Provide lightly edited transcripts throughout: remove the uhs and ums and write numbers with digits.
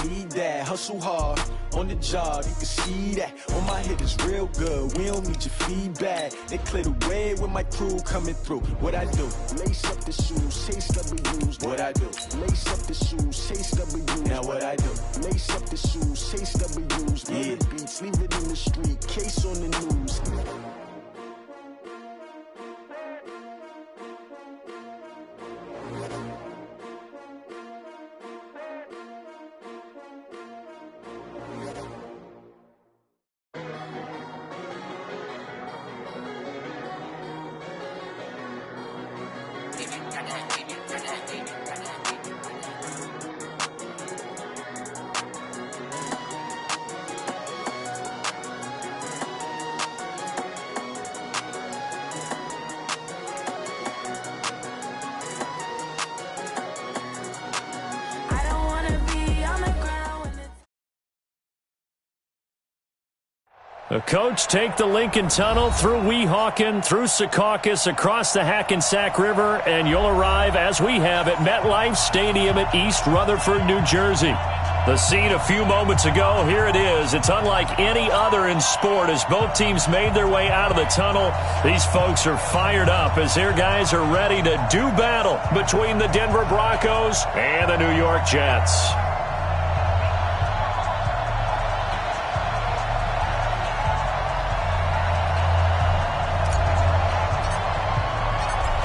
need that. Hustle hard on the job, you can see that. On my hit is real good, we don't need your feedback. They clear the way with my crew coming through. What I do? Lace up the shoes, chase W's. What I do? Lace up the shoes, chase W's. Now what I do? Lace up the shoes, chase W's. Yeah. Beats, leave it in the street, case on the news. The coach take the Lincoln Tunnel through Weehawken, through Secaucus, across the Hackensack River, and you'll arrive, as we have, at MetLife Stadium at East Rutherford, New Jersey. The scene a few moments ago, here it is. It's unlike any other in sport as both teams made their way out of the tunnel. These folks are fired up as their guys are ready to do battle between the Denver Broncos and the New York Jets.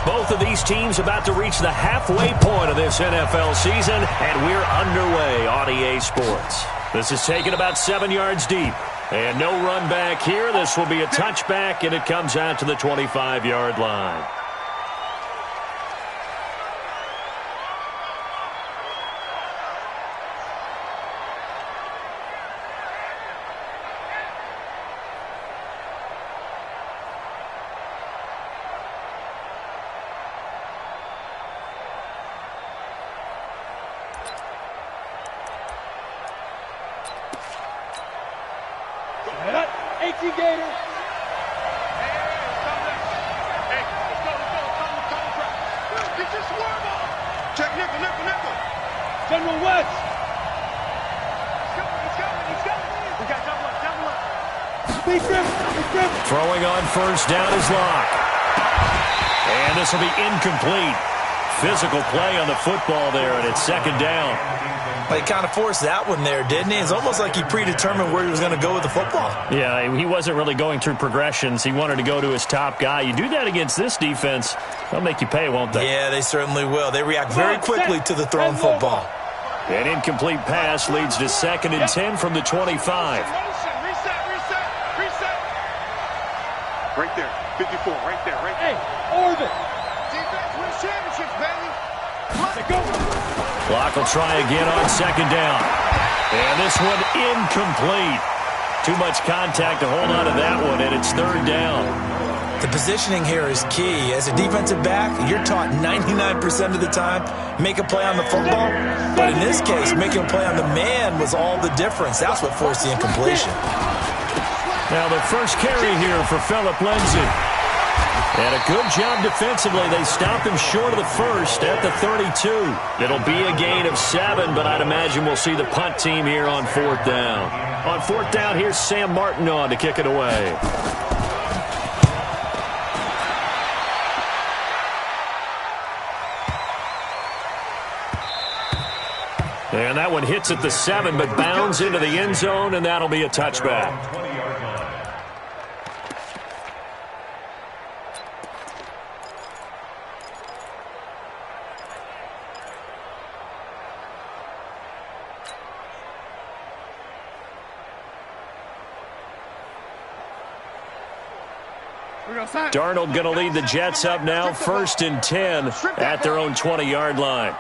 Both of these teams about to reach the halfway point of this NFL season, and we're underway on EA Sports. This is taken about 7 yards deep, and no run back here. This will be a touchback, and it comes out to the 25-yard line. Throwing on first down is Locke. And this will be incomplete. Physical play on the football there, and it's second down. Well, he kind of forced that one there, didn't he? It's almost like he predetermined where he was going to go with the football. Yeah, he wasn't really going through progressions. He wanted to go to his top guy. You do that against this defense, they'll make you pay, won't they? Yeah, they certainly will. They react very quickly to the thrown football. An incomplete pass leads to 2nd and 10 from the 25. Right there, 54, right there, right there. Hey, orbit. Defense wins championships, baby. Let's go. Clock will try again on 2nd down. And this one incomplete. Too much contact to hold on to that one, and it's 3rd down. The positioning here is key. As a defensive back, you're taught 99% of the time, make a play on the football. But in this case, making a play on the man was all the difference. That's what forced the incompletion. Now the first carry here for Phillip Lindsay. And a good job defensively. They stopped him short of the first at the 32. It'll be a gain of 7, but I'd imagine we'll see the punt team here on 4th down. On 4th down, here's Sam Martin on to kick it away. And that one hits at the 7, but bounds into the end zone, and that'll be a touchback. Darnold going to lead the Jets up now, 1st and 10 at their own 20-yard line.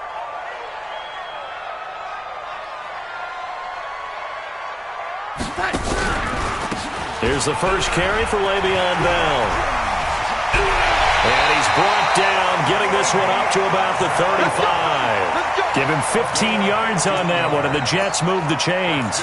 Here's the first carry for Le'Veon Bell. And he's brought down, getting this one up to about the 35. Give him 15 yards on that one, and the Jets move the chains.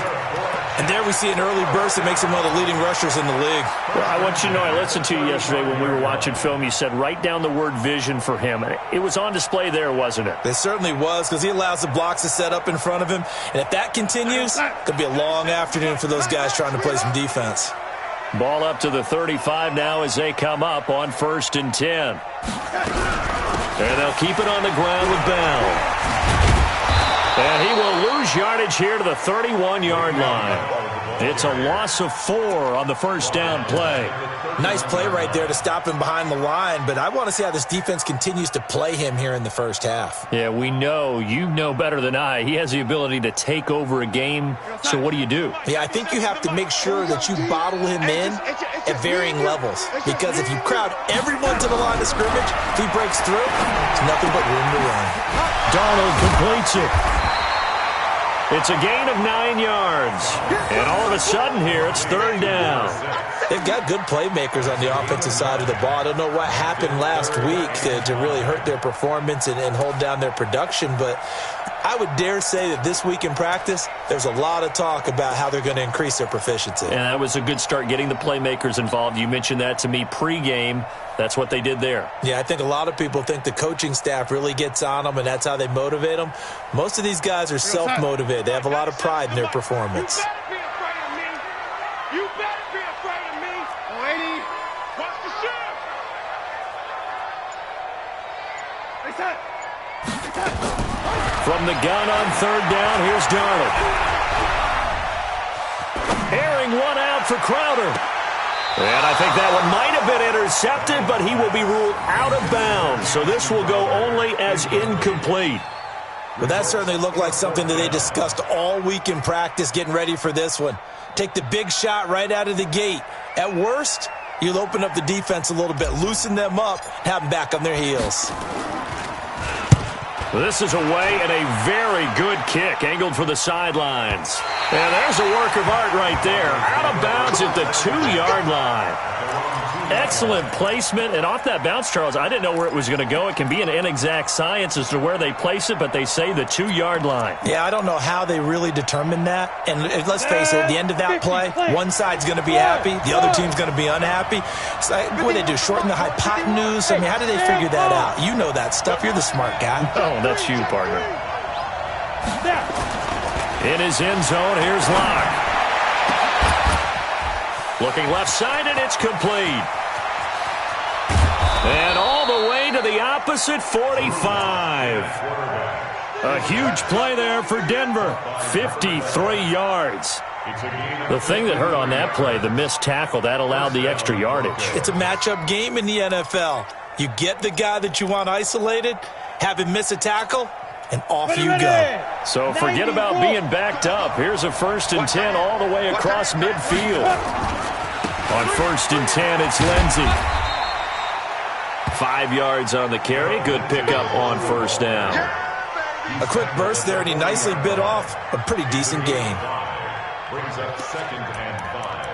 And there we see an early burst that makes him one of the leading rushers in the league. Well, I want you to know, I listened to you yesterday when we were watching film. You said write down the word vision for him. It was on display there, wasn't it? It certainly was, because he allows the blocks to set up in front of him. And if that continues, it could be a long afternoon for those guys trying to play some defense. Ball up to the 35 now as they come up on 1st and 10. And they'll keep it on the ground with Bell. And he will lose yardage here to the 31-yard line. It's a loss of 4 on the first down play. Nice play right there to stop him behind the line, but I want to see how this defense continues to play him here in the first half. Yeah, we know. You know better than I. He has the ability to take over a game, so what do you do? Yeah, I think you have to make sure that you bottle him in at varying levels, because if you crowd everyone to the line of scrimmage, if he breaks through, there's nothing but room to run. Darnold completes it. It's a gain of 9 yards. And all of a sudden here, it's 3rd down. They've got good playmakers on the offensive side of the ball. I don't know what happened last week to really hurt their performance and hold down their production, but I would dare say that this week in practice, there's a lot of talk about how they're going to increase their proficiency. And that was a good start, getting the playmakers involved. You mentioned that to me pregame. That's what they did there. Yeah, I think a lot of people think the coaching staff really gets on them, and that's how they motivate them. Most of these guys are self-motivated. They have a lot of pride in their performance. You better be afraid of me. Lady, watch the shot. From the gun on 3rd down, here's Darnold. Airing one out for Crowder. And I think that one might have been intercepted, but he will be ruled out of bounds. So this will go only as incomplete. But that certainly looked like something that they discussed all week in practice, getting ready for this one. Take the big shot right out of the gate. At worst, you'll open up the defense a little bit, loosen them up, have them back on their heels. This is away and a very good kick, angled for the sidelines. And there's a work of art right there. Out of bounds at the 2-yard line. Excellent placement, and off that bounce, Charles, I didn't know where it was going to go. It can be an inexact science as to where they place it, but they say the 2-yard line. Yeah, I don't know how they really determined that. And let's face it, at the end of that play, one side's going to be happy, the other team's going to be unhappy. It's like, what do they do, shorten the hypotenuse? I mean, how do they figure that out? You know that stuff. You're the smart guy. Oh, that's you, partner. In his end zone, here's Locke. Looking left side, and it's complete. And all the way to the opposite 45. A huge play there for Denver. 53 yards. The thing that hurt on that play, the missed tackle, that allowed the extra yardage. It's a matchup game in the NFL. You get the guy that you want isolated, have him miss a tackle, and off you go. So forget about being backed up. Here's a 1st and 10 all the way across midfield. On 1st and 10, it's Lindsey. 5 yards on the carry. Good pickup on 1st down. A quick burst there, and he nicely bit off a pretty decent gain. Brings up 2nd and 5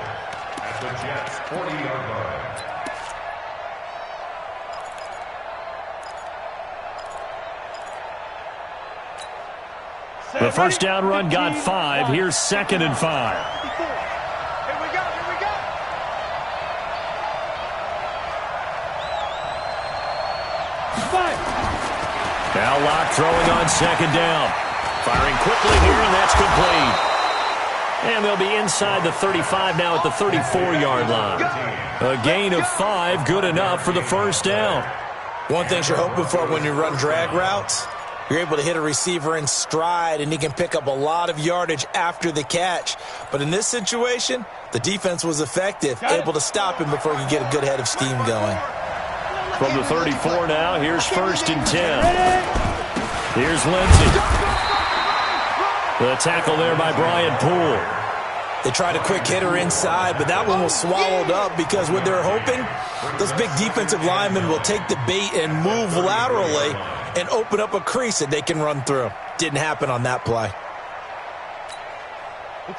at the Jets' 40-yard line. The first down run got 5. Here's 2nd and 5. Here we go. Now Locke throwing on 2nd down. Firing quickly here, and that's complete. And they'll be inside the 35 now at the 34-yard line. A gain of 5, good enough for the 1st down. One thing you're hoping for when you run drag routes, you're able to hit a receiver in stride, and he can pick up a lot of yardage after the catch. But in this situation, the defense was effective, able to stop him before he could get a good head of steam going. From the 34 now, here's 1st and 10. Here's Lindsey. The tackle there by Brian Poole. They tried a quick hitter inside, but that one was swallowed up because what they're hoping, those big defensive linemen will take the bait and move laterally and open up a crease that they can run through. Didn't happen on that play.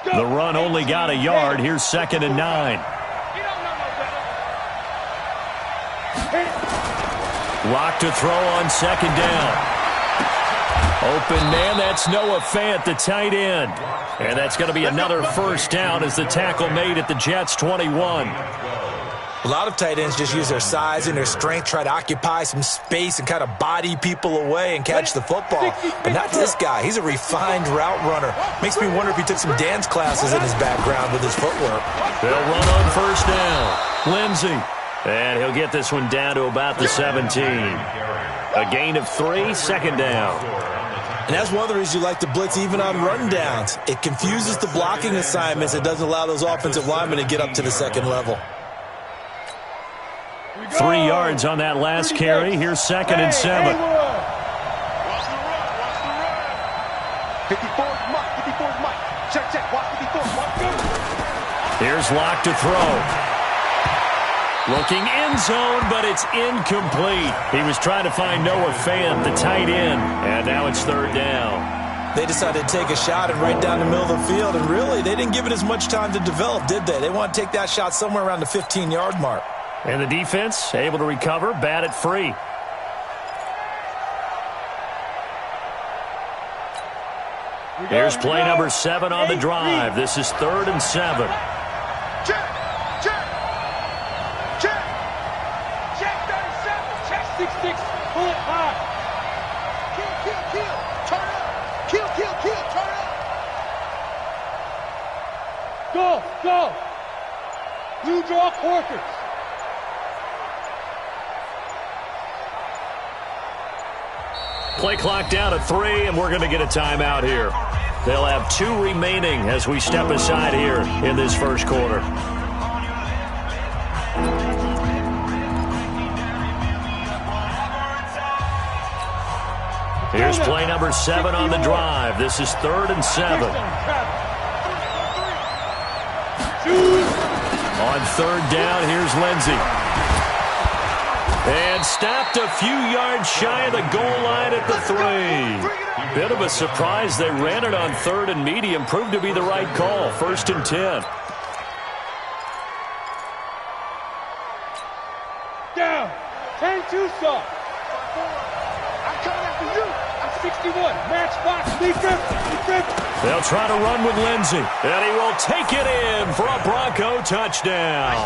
The run only got a yard. Here's 2nd and 9. Locke to throw on 2nd down. Open man, that's Noah Fant, the tight end. And that's going to be another first down as the tackle made at the Jets' 21. A lot of tight ends just use their size and their strength, try to occupy some space and kind of body people away and catch the football. But not this guy. He's a refined route runner. Makes me wonder if he took some dance classes in his background with his footwork. They'll run on first down. Lindsey. And he'll get this one down to about the 17. A gain of 3, second down. And that's one of the reasons you like to blitz even on rundowns. It confuses the blocking assignments. It doesn't allow those offensive linemen to get up to the second level. 3 yards on that last carry. Here's second and 7. Watch the run. 54's Mike. 54's Mike. Check, check. Watch 54. Watch it. Here's Locke to throw. Looking end zone, but it's incomplete. He was trying to find Noah Fant, the tight end, and now it's third down. They decided to take a shot and right down the middle of the field, and really, they didn't give it as much time to develop, did they? They want to take that shot somewhere around the 15-yard mark. And the defense able to recover, bat it free. Here's play number 7 on the drive. This is 3rd and 7. Check, check, check, check 37, check 66, pull it high. Kill, kill, kill, turn up. Kill, kill, kill, turn up. Go, go. Blue draw quarters. Play clock down to 3, and we're going to get a timeout here. They'll have 2 remaining as we step aside here in this first quarter. Here's play number 7 on the drive. This is 3rd and 7. On 3rd down, here's Lindsey. And stopped a few yards shy of the goal line at the 3. Bit of a surprise. They ran it on 3rd and medium. Proved to be the right call. 1st and 10. Down. 10-2 soft. I'm coming after you. I'm 61. Match box. Defense. They'll try to run with Lindsey. And he will take it in for a Bronco touchdown.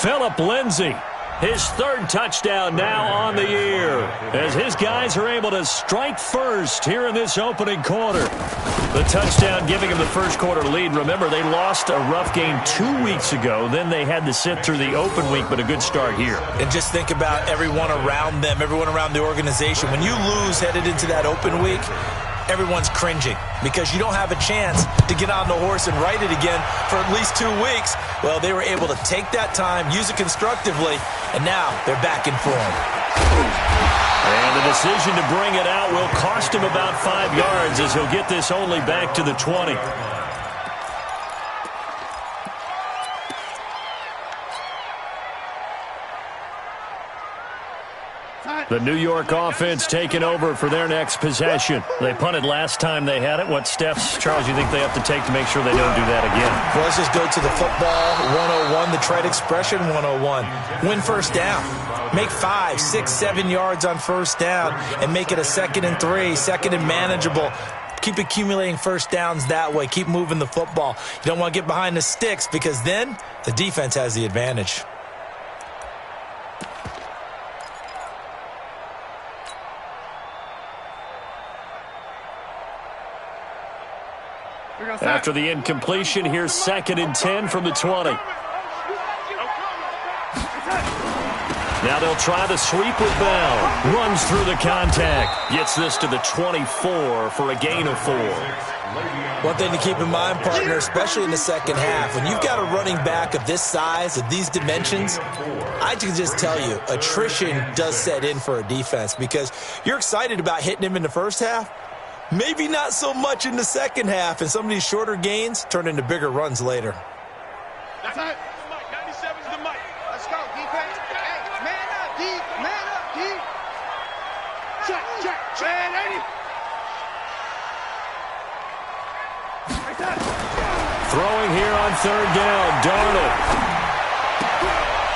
Phillip Lindsey. His 3rd touchdown now on the year as his guys are able to strike first here in this opening quarter. The touchdown giving him the first quarter lead. Remember, they lost a rough game 2 weeks ago. Then they had to sit through the open week, but a good start here. And just think about everyone around them, everyone around the organization. When you lose headed into that open week, everyone's cringing because you don't have a chance to get on the horse and ride it again for at least 2 weeks. Well, they were able to take that time, use it constructively, and now they're back in form. And the decision to bring it out will cost him about 5 yards as he'll get this only back to the 20. The New York offense taking over for their next possession. They punted last time they had it. What steps, Charles, you think they have to take to make sure they don't do that again? Well, let's just go to the football 101, the trite expression 101. Win first down. Make 5, 6, 7 yards on first down and make it a 2nd and 3, 2nd and manageable. Keep accumulating first downs that way. Keep moving the football. You don't want to get behind the sticks because then the defense has the advantage. After the incompletion, here's 2nd and 10 from the 20. Now they'll try the sweep with Bell. Runs through the contact. Gets this to the 24 for a gain of 4. One thing to keep in mind, partner, especially in the second half, when you've got a running back of this size, of these dimensions, I can just tell you, attrition does set in for a defense because you're excited about hitting him in the first half. Maybe not so much in the second half, and some of these shorter gains turn into bigger runs later. That's it. 97's the mic. Let's go, defense. Hey, man up, D. Man up, D. Check, check, check. Man, 80. Throwing here on 3rd down, Darnold.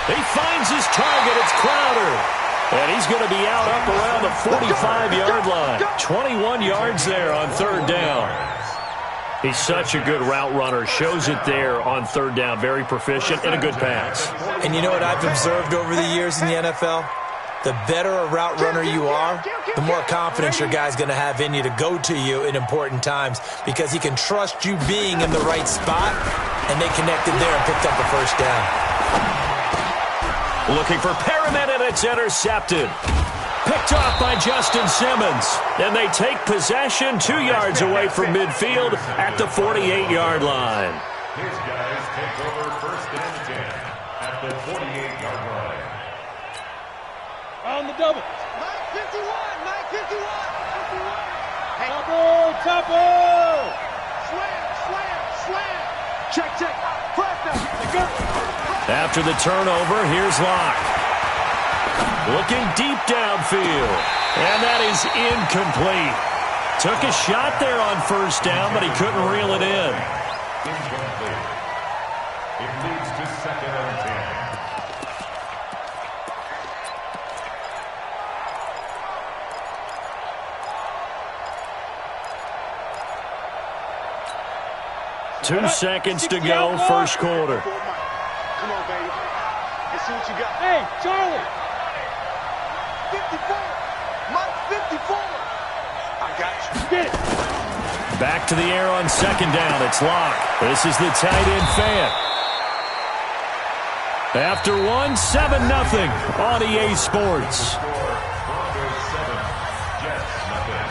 He finds his target. It's Crowder. And he's going to be out up around the 45-yard line. 21 yards there on third down. He's such a good route runner. Shows it there on third down. Very proficient and a good pass. And you know what I've observed over the years in the NFL? The better a route runner you are, the more confidence your guy's going to have in you to go to you in important times because he can trust you being in the right spot, and they connected there and picked up a first down. Looking for Perriman, and it's intercepted. Picked off by Justin Simmons. And they take possession 2 yards away from midfield at the 48-yard line. His guys take over first and 10 at the 48-yard line. On the double. Mike 51, Mike 51. Topple. Slam. Check. Flat down. After the turnover, here's Locke. Looking deep downfield. And that is incomplete. Took a shot there on first down, but he couldn't reel it in. Incomplete. It leads to second and 10. 2 seconds to go, first quarter. Come on, baby. Let's see what you got. Hey, Charlie. 54. Mike 54. I got you. Get it. Back to the air on second down. It's Locke. This is the tight end fan. After one, 7-0 on EA Sports. Broncos 7, Jets nothing.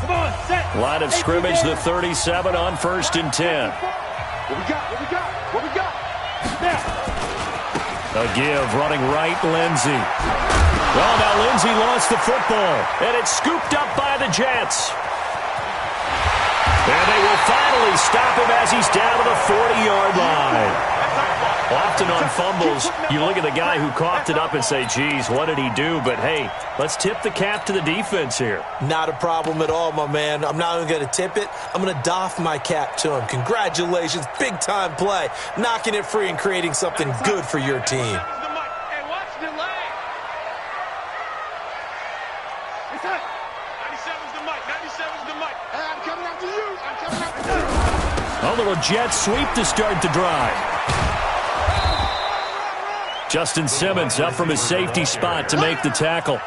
Come on, set. Line of scrimmage, the 37 on first and 10. What we got? Now. A give, running right, Lindsey. Well, now Lindsey lost the football, and it's scooped up by the Jets. And they will finally stop him as he's down to the 40-yard line. Often on fumbles, you look at the guy who coughed it up and say, geez, what did he do? But, hey, let's tip the cap to the defense here. Not a problem at all, my man. I'm not even going to tip it. I'm going to doff my cap to him. Congratulations. Big-time play. Knocking it free and creating something good for your team. Hey, watch the leg. It's hot. 97's the mic. 97's the mic. Hey, I'm coming after you. A little jet sweep to start the drive. Justin Simmons up from his safety spot to make the tackle.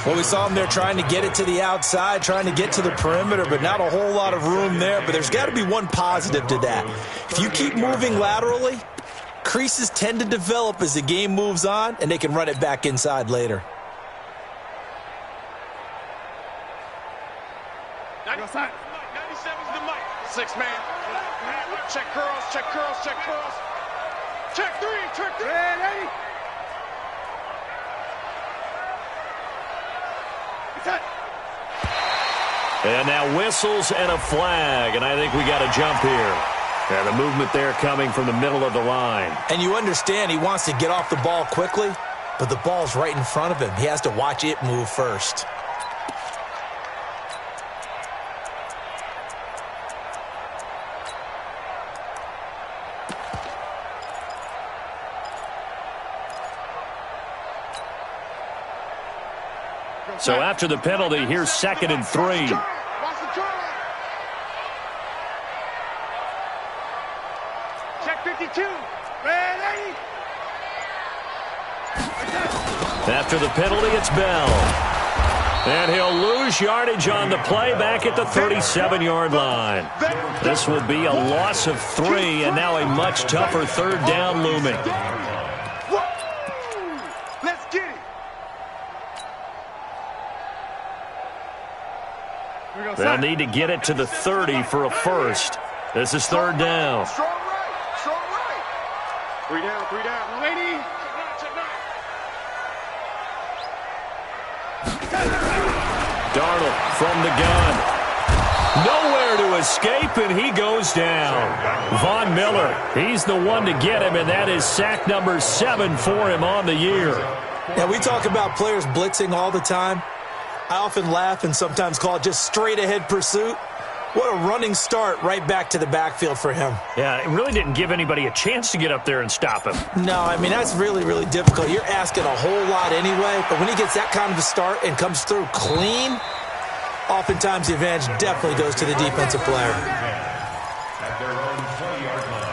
Well, we saw him there trying to get it to the outside, trying to get to the perimeter, but not a whole lot of room there. But there's got to be one positive to that. If you keep moving laterally, creases tend to develop as the game moves on, and they can run it back inside later. 97's the mic. 6 man. Check curls. Check three. Ready. It's hot. And now whistles and a flag, and I think we got a jump here. And the movement there coming from the middle of the line. And you understand he wants to get off the ball quickly, but the ball's right in front of him. He has to watch it move first. So after the penalty, here's 2nd and 3. Watch the curl. Check 52. Ready. After the penalty, it's Bell. And he'll lose yardage on the play back at the 37-yard line. This will be a loss of 3, and now a much tougher third down looming. Let's get it. They'll need to get it to the 30 for a first. This is third down. Strong right. 3 down. Ready. Darnold from the gun. Nowhere to escape, and he goes down. Von Miller, he's the one to get him, and that is sack number 7 for him on the year. Now, we talk about players blitzing all the time. I often laugh and sometimes call it just straight-ahead pursuit. What a running start right back to the backfield for him. Yeah, it really didn't give anybody a chance to get up there and stop him. No, I mean, that's really, really difficult. You're asking a whole lot anyway, but when he gets that kind of a start and comes through clean, oftentimes the advantage definitely goes to the defensive player. At their own 20-yard line.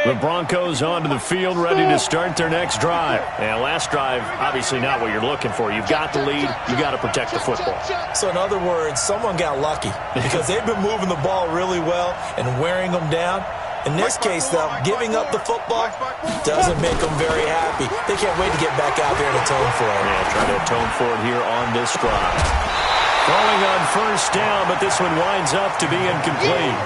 The Broncos onto the field, ready to start their next drive. And last drive, obviously not what you're looking for. You've got the lead. You got to protect the football. So in other words, someone got lucky because they've been moving the ball really well and wearing them down. In this case, though, giving up the football doesn't make them very happy. They can't wait to get back out there and atone for it. Yeah, try to atone for it here on this drive. Falling on first down, but this one winds up to be incomplete.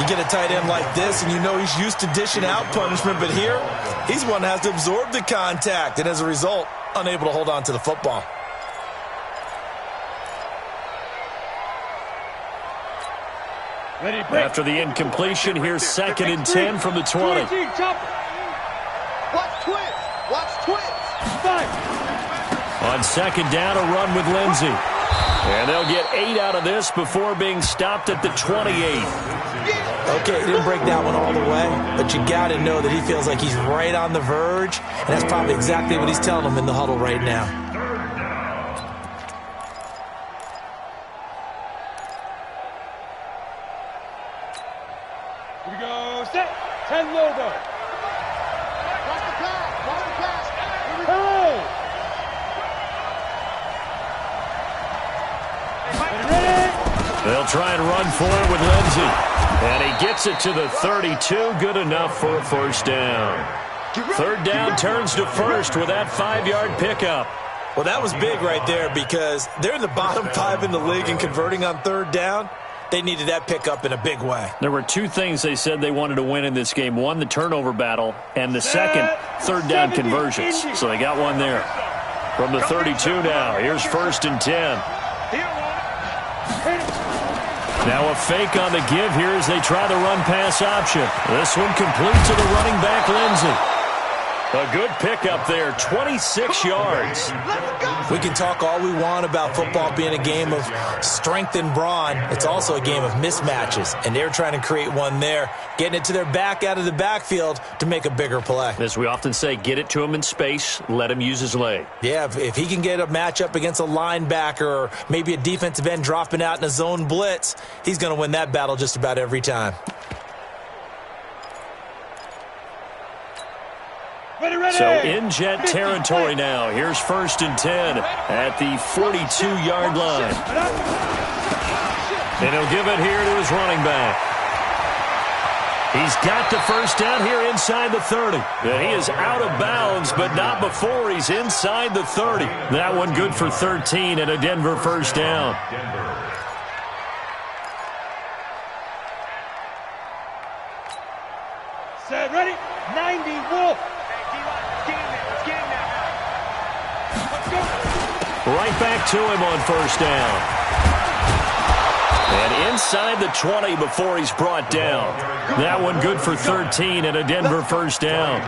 You get a tight end like this, and you know he's used to dishing out punishment, but here, he's one that has to absorb the contact, and as a result, unable to hold on to the football. After the incompletion, here's 2nd and 10 from the 20. Watch twins. Watch twins. On 2nd down, a run with Lindsey. And they'll get 8 out of this before being stopped at the 28. Okay, he didn't break that one all the way, but you got to know that he feels like he's right on the verge, and that's probably exactly what he's telling them in the huddle right now. Here we go. Set. 10 logo. Watch the pass. Watch the pass. Here we go. They'll try and run for it with Lindsey. And he gets it to the 32. Good enough for a first down. 3rd down turns to first with that 5-yard pickup. Well, that was big right there because they're in the bottom 5 in the league and converting on 3rd down. They needed that pickup in a big way. There were 2 things they said they wanted to win in this game. One, the turnover battle, and the second, 3rd down conversions. So they got one there. From the 32 now, here's 1st and 10. Now a fake on the give here as they try the run-pass option. This one complete to the running back, Lindsey. A good pickup there, 26 yards. We can talk all we want about football being a game of strength and brawn. It's also a game of mismatches, and they're trying to create one there, getting it to their back out of the backfield to make a bigger play. As we often say, get it to him in space, let him use his leg. Yeah, if he can get a matchup against a linebacker or maybe a defensive end dropping out in a zone blitz, he's going to win that battle just about every time. So in Jet territory now. Here's 1st and 10 at the 42-yard line. And he'll give it here to his running back. He's got the first down here inside the 30. And he is out of bounds, but not before he's inside the 30. That one good for 13 and a Denver first down. Set, ready, 90, Wolf. Right back to him on first down. And inside the 20 before he's brought down. That one good for 13 and a Denver first down.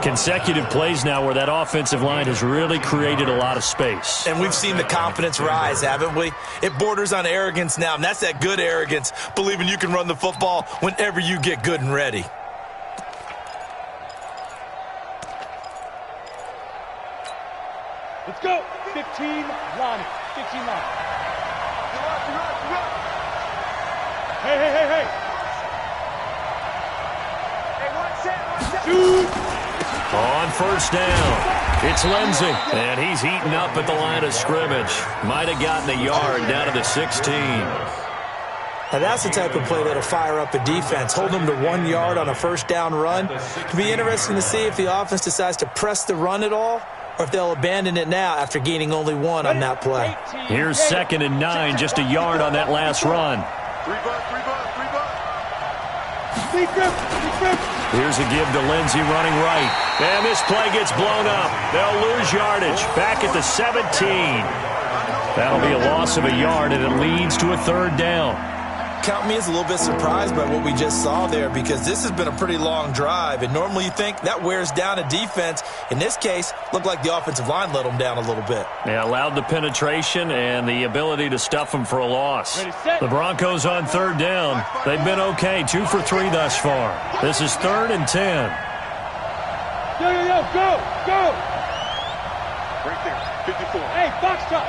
Consecutive plays now where that offensive line has really created a lot of space. And we've seen the confidence rise, haven't we? It borders on arrogance now, and that's that good arrogance, believing you can run the football whenever you get good and ready. Let's go. 15, Lonnie. 15, Lonnie. Hey, hey, hey, hey. Shoot. On first down, it's Lindsey. And he's heating up at the line of scrimmage. Might have gotten a yard down to the 16. Now that's the type of play that'll fire up a defense. Hold them to 1 yard on a first down run. It'll be interesting to see if the offense decides to press the run at all, or if they'll abandon it now after gaining only 1 on that play. Here's 2nd and 9, just a yard on that last run. Here's a give to Lindsey running right. And this play gets blown up. They'll lose yardage. Back at the 17. That'll be a loss of a yard, and it leads to a third down. Count me as a little bit surprised by what we just saw there, because this has been a pretty long drive, and normally you think that wears down a defense. In this case, looked like the offensive line let them down a little bit. They allowed the penetration and the ability to stuff them for a loss. The Broncos on third down. They've been okay, 2 for 3 thus far. This is 3rd and 10. Yo, go! Right there, 54. Hey, box drop.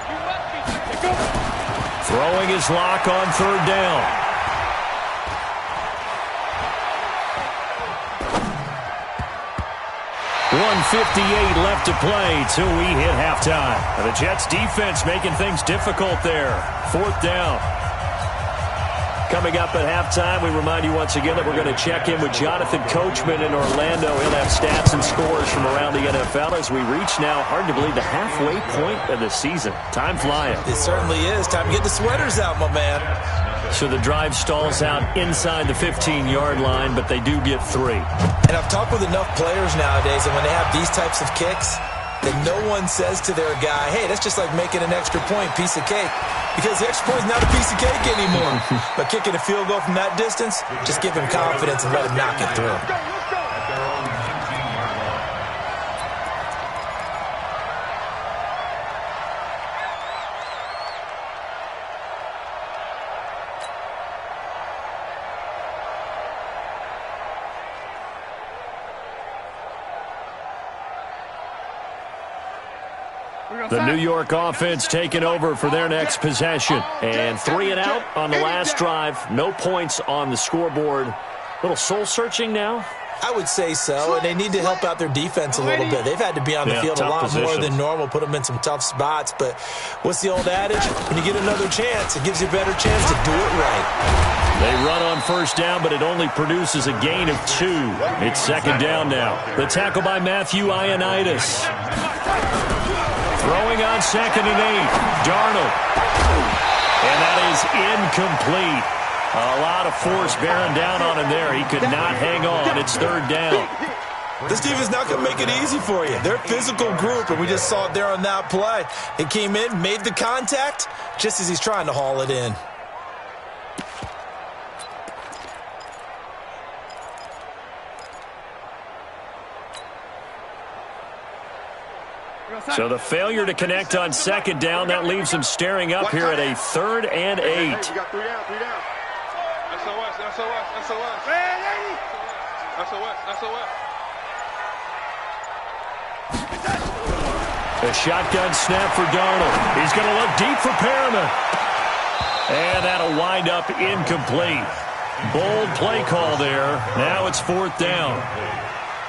You must be. Go. Throwing his lock on third down. .158 left to play till we hit halftime. And the Jets defense making things difficult there. 4th down. Coming up at halftime, we remind you once again that we're going to check in with Jonathan Coachman in Orlando. He'll have stats and scores from around the NFL as we reach now, hard to believe, the halfway point of the season. Time flying. It certainly is. Time to get the sweaters out, my man. So the drive stalls out inside the 15-yard line, but they do get 3. And I've talked with enough players nowadays, and when they have these types of kicks, that no one says to their guy, hey, that's just like making an extra point, piece of cake. Because the extra point is not a piece of cake anymore. But kicking a field goal from that distance, just give him confidence and let him knock it through. The New York offense taking over for their next possession. And 3 and out on the last drive. No points on the scoreboard. A little soul-searching now? I would say so, and they need to help out their defense a little bit. They've had to be on the field a lot more than normal, put them in some tough spots. But what's the old adage? When you get another chance, it gives you a better chance to do it right. They run on first down, but it only produces a gain of 2. It's 2nd down now. The tackle by Matthew Ioannidis. Throwing on 2nd and 8. Darnold. And that is incomplete. A lot of force bearing down on him there. He could not hang on. It's 3rd down. This team is not going to make it easy for you. They're a physical group, and we just saw it there on that play. It came in, made the contact, just as he's trying to haul it in. So the failure to connect on 2nd down, that leaves him staring up here at a 3rd and 8. You got 3 down. SOS. A shotgun snap for Darnold. He's going to look deep for Perriman. And that'll wind up incomplete. Bold play call there. Now it's 4th down.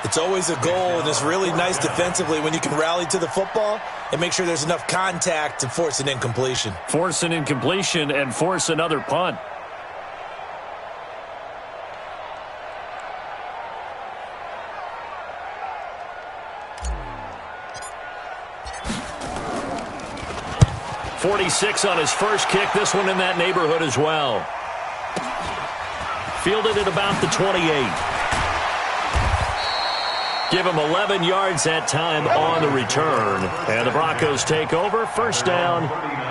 It's always a goal, and it's really nice defensively when you can rally to the football and make sure there's enough contact to force an incompletion. Force an incompletion and force another punt. .46 on his first kick. This one in that neighborhood as well. Fielded at about the 28. Give him 11 yards that time on the return. And the Broncos take over. 1st down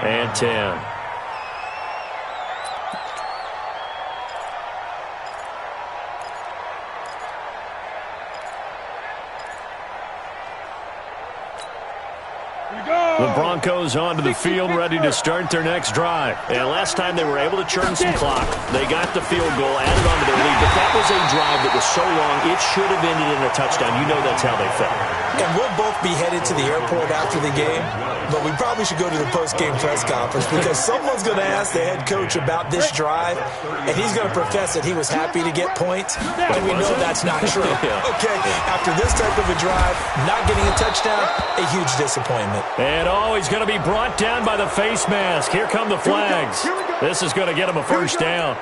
and 10. The Broncos onto the field, ready to start their next drive. And last time they were able to churn some clock. They got the field goal, added onto their lead, but that was a drive that was so long, it should have ended in a touchdown. You know that's how they felt. And we'll both be headed to the airport after the game, but we probably should go to the post-game press conference because someone's going to ask the head coach about this drive, and he's going to profess that he was happy to get points, and we know that's not true. Okay, after this type of a drive, not getting a touchdown, a huge disappointment. And he's going to be brought down by the face mask. Here come the flags. This is going to get him a 1st down.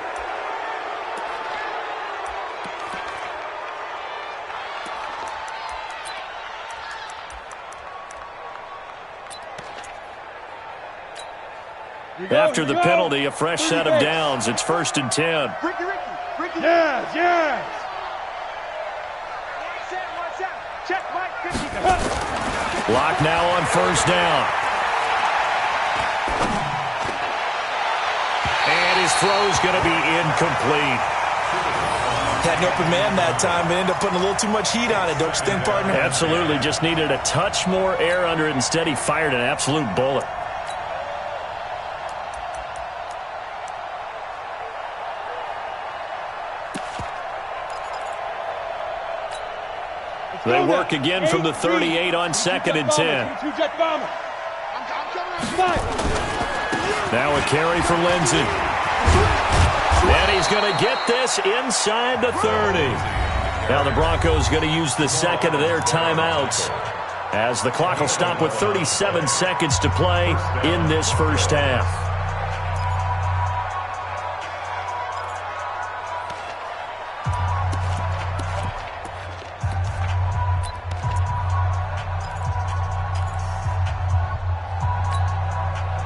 After the penalty, a fresh set of downs. It's 1st and 10. Yes. Lock now on 1st down. And his throw's going to be incomplete. Had an open man that time, but ended up putting a little too much heat on it, don't you think, partner? Absolutely. Just needed a touch more air under it. Instead, he fired an absolute bullet. They work again from the 38 on 2nd and 10. Now a carry for Lindsey. And he's going to get this inside the 30. Now the Broncos going to use the second of their timeouts as the clock will stop with 37 seconds to play in this first half.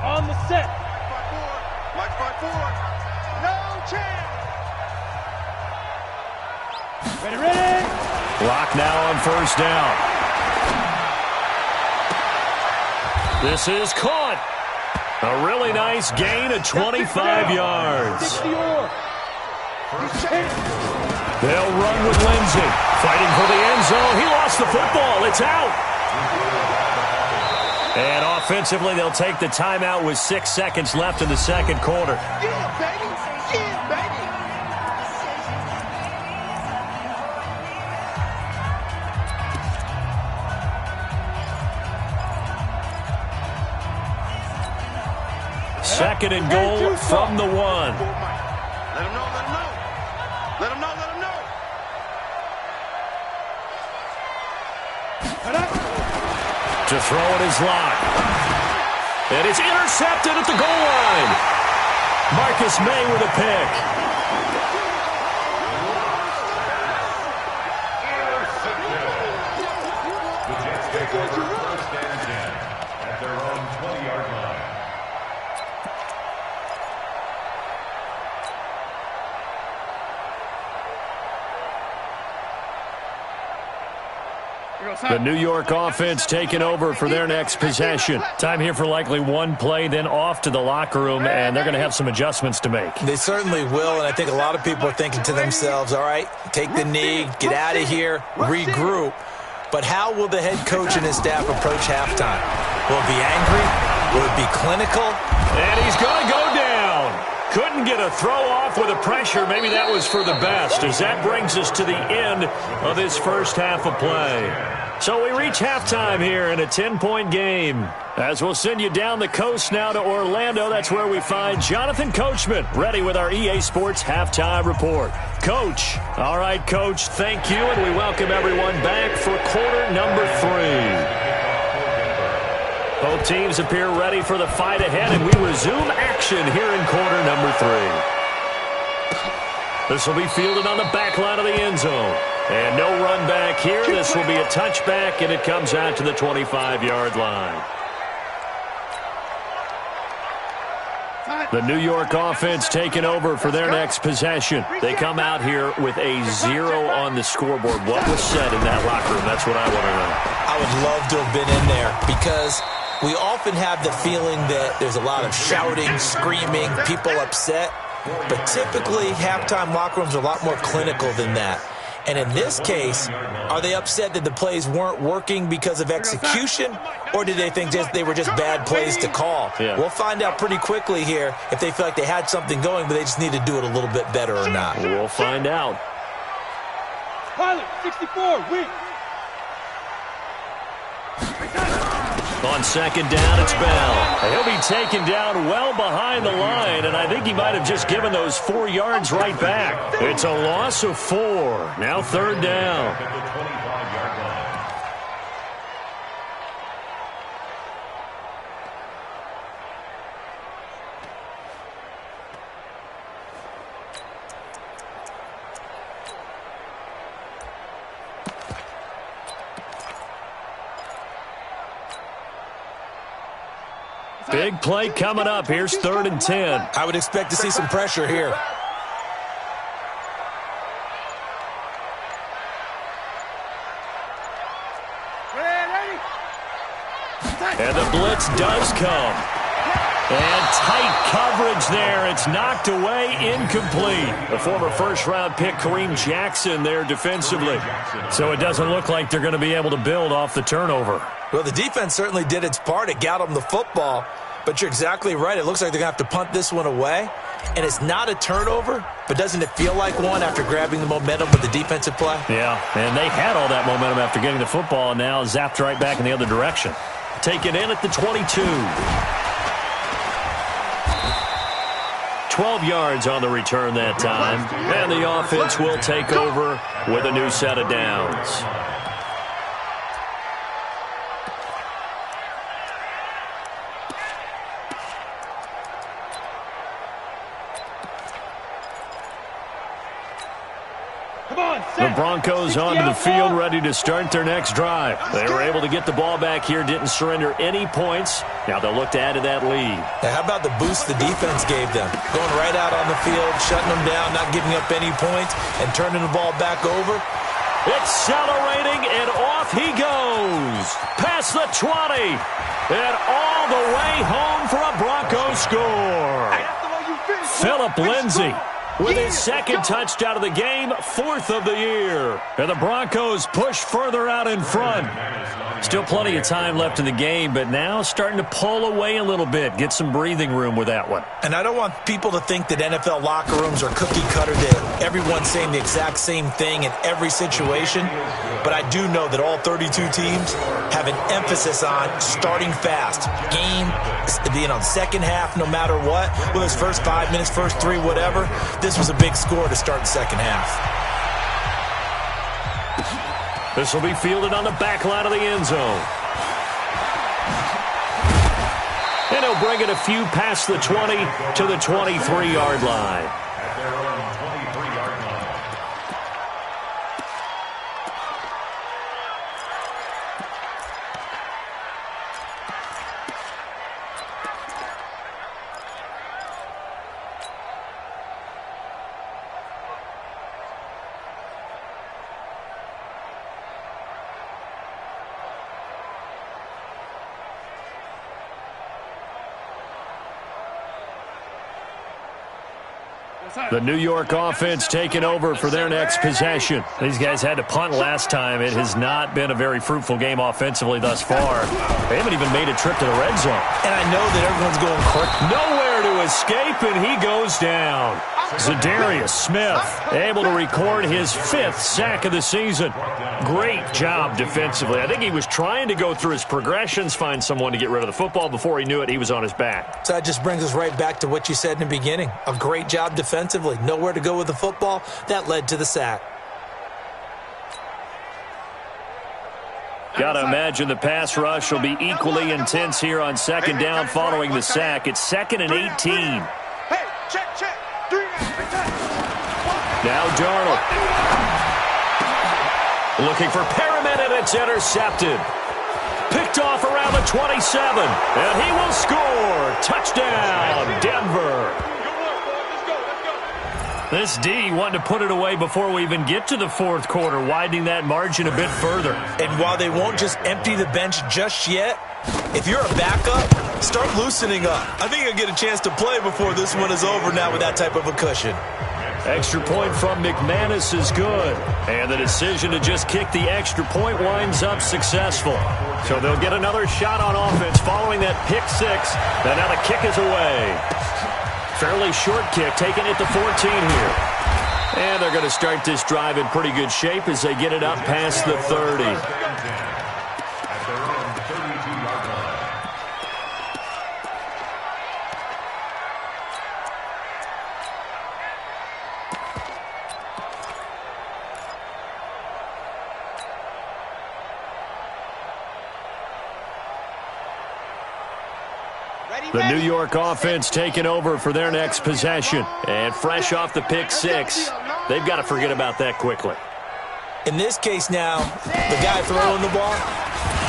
On the set. March by four. No chance. Ready. Clock now on first down. This is caught. A really nice gain of 25 yards. They'll run with Lindsey. Fighting for the end zone. He lost the football. It's out. And offensively, they'll take the timeout with 6 seconds left in the second quarter. Yeah, baby. Yeah, baby. Second and goal from the 1. Let him know, let him know. Let him know, let him know. To throw it is Locke. And it's intercepted at the goal line. Marcus May with a pick. The Jets take over first and 10 at their own 20-yard line. The New York offense taking over for their next possession. Time here for likely one play, then off to the locker room, and they're going to have some adjustments to make. They certainly will, and I think a lot of people are thinking to themselves, all right, take the knee, get out of here, regroup. But how will the head coach and his staff approach halftime? Will it be angry? Will it be clinical? And he's going to go down. Couldn't get a throw off with the pressure. Maybe that was for the best, as that brings us to the end of this first half of play. So we reach halftime here in a 10-point game. As we'll send you down the coast now to Orlando, that's where we find Jonathan Coachman, ready with our EA Sports Halftime Report. Coach. All right, Coach, thank you, and we welcome everyone back for quarter number 3. Both teams appear ready for the fight ahead, and we resume action here in quarter number 3. This will be fielded on the back line of the end zone. And no run back here. This will be a touchback, and it comes out to the 25-yard line. The New York offense taking over for their next possession. They come out here with a 0 on the scoreboard. What was said in that locker room? That's what I want to know. I would love to have been in there because we often have the feeling that there's a lot of shouting, screaming, people upset. But typically, halftime locker rooms are a lot more clinical than that. And in this case, are they upset that the plays weren't working because of execution, or did they think they were just bad plays to call? Yeah. We'll find out pretty quickly here if they feel like they had something going, but they just need to do it a little bit better or not. We'll find out. Pilot, 64, weak. On second down, it's Bell. He'll be taken down well behind the line, and I think he might have just given those 4 yards right back. It's a loss of 4. Now third down. At the 25-yard line. Big play coming up. Here's 3rd and 10. I would expect to see some pressure here. And the blitz does come. And tight coverage there. It's knocked away, incomplete. The former first-round pick, Kareem Jackson, there defensively. So it doesn't look like they're going to be able to build off the turnover. Well, the defense certainly did its part. It got them the football. But you're exactly right. It looks like they're going to have to punt this one away. And it's not a turnover, but doesn't it feel like one after grabbing the momentum with the defensive play? Yeah, and they had all that momentum after getting the football and now zapped right back in the other direction. Taken in at the 22. 12 yards on the return that time. And the offense will take over with a new set of downs. The Broncos onto the field, ready to start their next drive. They were able to get the ball back here, didn't surrender any points. Now they'll look to add to that lead. Now, how about the boost the defense gave them? Going right out on the field, shutting them down, not giving up any points, and turning the ball back over. Accelerating, and off he goes. Past the 20, and all the way home for a Broncos score. Phillip Lindsay with his second touchdown of the game, 4th of the year. And the Broncos push further out in front. Still plenty of time left in the game, but now starting to pull away a little bit. Get some breathing room with that one. And I don't want people to think that NFL locker rooms are cookie cutter, that everyone's saying the exact same thing in every situation. But I do know that all 32 teams have an emphasis on starting fast. Game, second half, no matter what. Whether it's first 5 minutes, first 3, whatever. This was a big score to start the second half. This will be fielded on the back line of the end zone. And he'll bring it a few past the 20 to the 23-yard line. At their own 23-yard line. The New York offense taking over for their next possession. These guys had to punt last time. It has not been a very fruitful game offensively thus far. They haven't even made a trip to the red zone. And I know that everyone's going quick. Nowhere to escape, and he goes down. Zadarius Smith able to record his 5th sack of the season. Great job defensively. I think he was trying to go through his progressions, find someone to get rid of the football. Before he knew it, he was on his back. So that just brings us right back to what you said in the beginning. A great job defensively. Nowhere to go with the football. That led to the sack. Got to imagine the pass rush will be equally intense here on second down following the sack. It's 2nd and 18. Hey, check. Now Darnold. Looking for Perriman, and it's intercepted. Picked off around the 27, and he will score. Touchdown, Denver. This D wanting to put it away before we even get to the 4th quarter, widening that margin a bit further. And while they won't just empty the bench just yet, if you're a backup, start loosening up. I think you'll get a chance to play before this one is over now with that type of a cushion. Extra point from McManus is good. And the decision to just kick the extra point winds up successful. So they'll get another shot on offense following that pick 6. And now the kick is away. Fairly short kick, taking it to 14 here. And they're going to start this drive in pretty good shape as they get it up past the 30. At their own 32-yard line. The New York offense taking over for their next possession. And fresh off the pick 6, they've got to forget about that quickly. In this case now, the guy throwing the ball,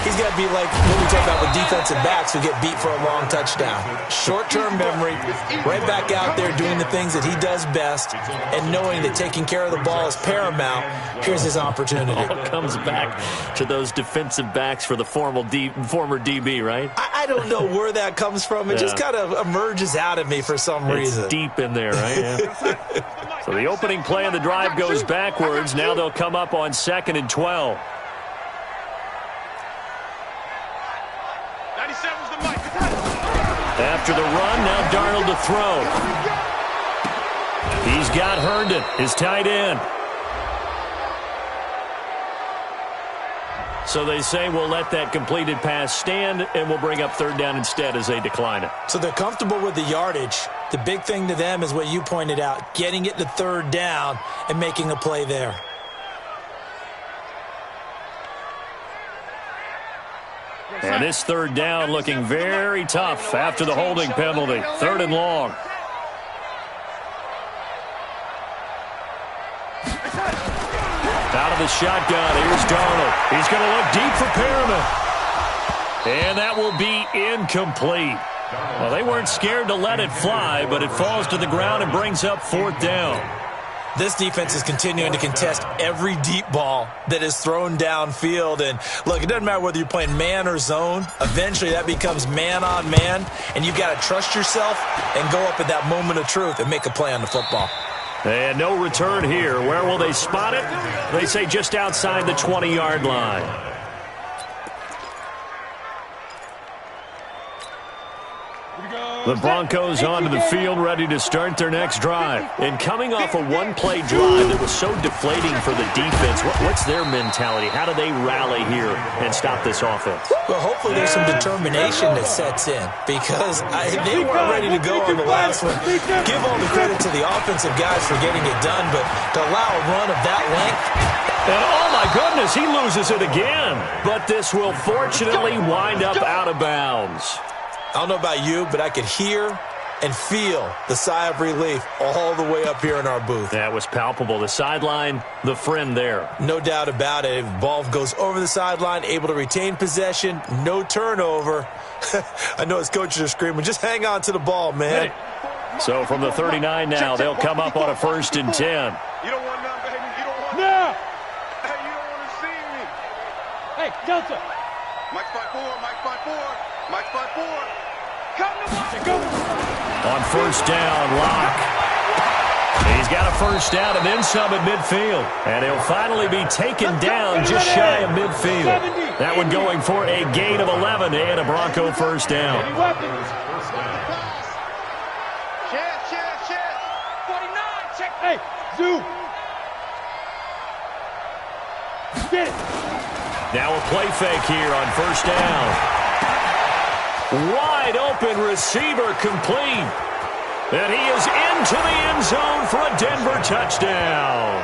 He's got to be like what we talk about with defensive backs who get beat for a long touchdown. Short-term memory, right back out there doing the things that he does best, and knowing that taking care of the ball is paramount. Here's his opportunity. It all comes back to those defensive backs for the former DB, right? I don't know where that comes from. It just kind of emerges out of me for some reason. It's deep in there, right? Yeah. So the opening play of the drive goes backwards. Now they'll come up on 2nd and 12. After the run, now Darnold to throw. He's got Herndon, his tight end. So they say we'll let that completed pass stand, and we'll bring up 3rd down instead as they decline it. So they're comfortable with the yardage. The big thing to them is what you pointed out, getting it to 3rd down and making a play there. And this 3rd down looking very tough after the holding penalty. 3rd and long. Out of the shotgun, here's Darnold. He's going to look deep for Perriman. And that will be incomplete. Well, they weren't scared to let it fly, but it falls to the ground and brings up 4th down. This defense is continuing to contest every deep ball that is thrown downfield. And, look, it doesn't matter whether you're playing man or zone. Eventually, that becomes man-on-man, and you've got to trust yourself and go up at that moment of truth and make a play on the football. And no return here. Where will they spot it? They say just outside the 20-yard line. The Broncos onto the field, ready to start their next drive. And coming off a one-play drive that was so deflating for the defense, what's their mentality? How do they rally here and stop this offense? Well, hopefully there's some determination that sets in, because they weren't ready to go on the last one. Give all the credit to the offensive guys for getting it done, but to allow a run of that length. And oh my goodness, he loses it again. But this will fortunately wind up out of bounds. I don't know about you, but I could hear and feel the sigh of relief all the way up here in our booth. That was palpable. The sideline, the friend there. No doubt about it. Ball goes over the sideline, able to retain possession, no turnover. I know his coaches are screaming, just hang on to the ball, man. So from the 39 now, they'll come up on a 1st and 10. You don't want none, baby. You don't want none. Hey, you don't want to see me. Hey, Delta. Mike 5-4, Mike 5-4, Mike 5-4. Come to Mike. Go. On 1st down, Locke. He's got a 1st down and then some at midfield. And he'll finally be taken down just shy of midfield. That one going for a gain of 11 and a Bronco 1st down. Check. 49, check. Hey, Zoo. Get it. Now a play fake here on 1st down. Wide open receiver complete. And he is into the end zone for a Denver touchdown.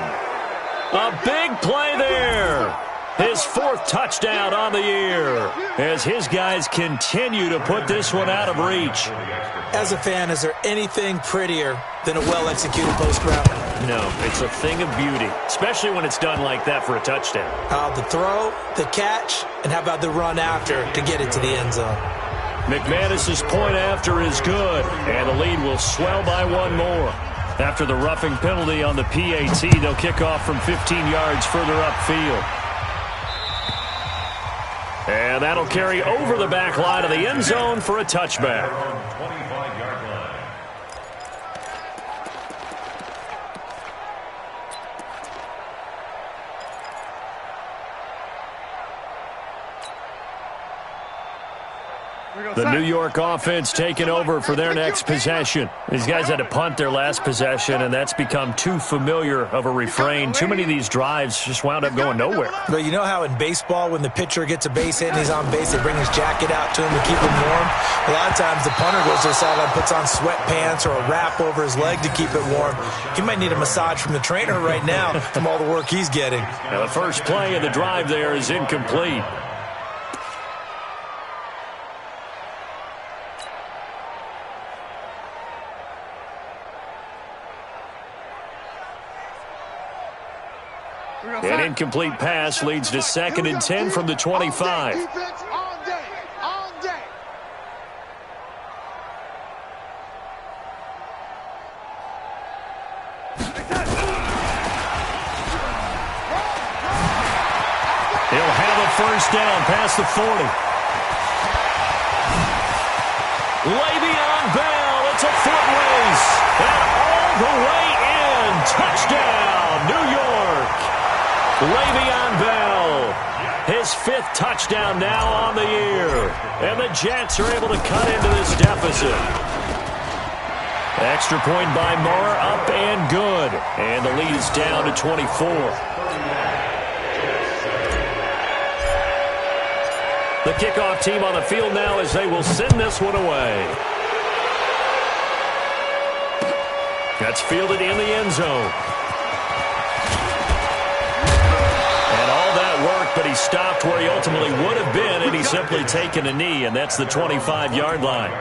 A big play there. His 4th touchdown on the year as his guys continue to put this one out of reach. As a fan, is there anything prettier than a well-executed post route? No, it's a thing of beauty, especially when it's done like that for a touchdown. The throw, the catch, and how about the run after to get it to the end zone? McManus's point after is good, and the lead will swell by one more. After the roughing penalty on the PAT, they'll kick off from 15 yards further upfield. And that'll carry over the back line of the end zone for a touchback. 25-yard line. The New York offense taking over for their next possession. These guys had to punt their last possession, and that's become too familiar of a refrain. Too many of these drives just wound up going nowhere. But you know how in baseball, when the pitcher gets a base hit and he's on base, they bring his jacket out to him to keep him warm? A lot of times the punter goes to the sideline, puts on sweatpants or a wrap over his leg to keep it warm. He might need a massage from the trainer right now from all the work he's getting. Now the first play of the drive there is incomplete. An incomplete pass leads to 2nd and 10 from the 25. Defense all day. All day. He'll have a first down past the 40. Le'Veon Bell, it's a foot race. And all the way in. Touchdown, New York. Le'Veon Bell, his 5th touchdown now on the year. And the Jets are able to cut into this deficit. Extra point by Moore, up and good. And the lead is down to 24. The kickoff team on the field now as they will send this one away. That's fielded in the end zone. And all that work, but he stopped where he ultimately would have been, and he's simply taken a knee, and that's the 25-yard line.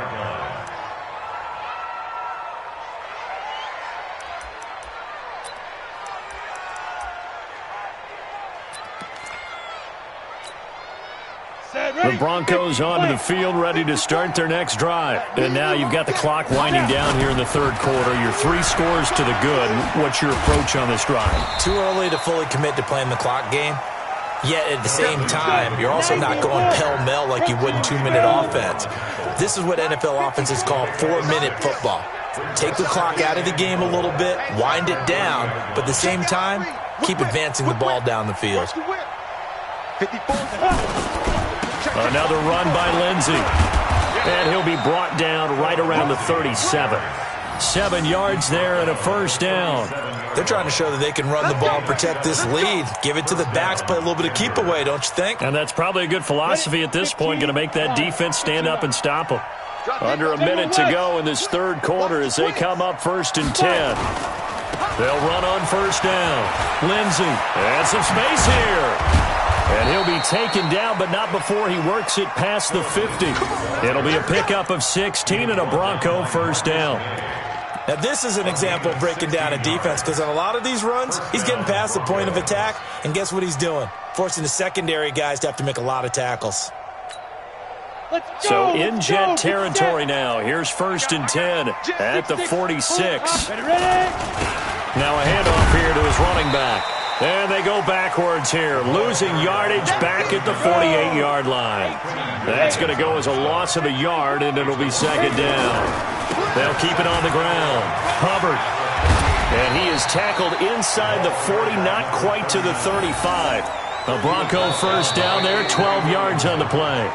The Broncos onto the field, ready to start their next drive. And now you've got the clock winding down here in the 3rd quarter. You're 3 scores to the good. What's your approach on this drive? Too early to fully commit to playing the clock game. Yet at the same time, you're also not going pell-mell like you would in 2-minute offense. This is what NFL offenses call 4-minute football. Take the clock out of the game a little bit, wind it down, but at the same time, keep advancing the ball down the field. 54. Another run by Lindsey. And he'll be brought down right around the 37. 7 yards there and a first down. They're trying to show that they can run the ball and protect this lead. Give it to the backs, play a little bit of keep away, don't you think? And that's probably a good philosophy at this point, going to make that defense stand up and stop them. Under a minute to go in this 3rd quarter as they come up 1st and 10. They'll run on first down. Lindsey, and some space here. And he'll be taken down, but not before he works it past the 50. It'll be a pickup of 16 and a Bronco first down. Now, this is an example of breaking down a defense, because on a lot of these runs, he's getting past the point of attack, and guess what he's doing? Forcing the secondary guys to have to make a lot of tackles. So in Jet territory now. Here's 1st and 10 at the 46. Now a handoff here to his running back. And they go backwards here, losing yardage back at the 48-yard line. That's going to go as a loss of a yard, and it'll be 2nd down. They'll keep it on the ground. Hubbard. And he is tackled inside the 40, not quite to the 35. A Bronco first down there, 12 yards on the play.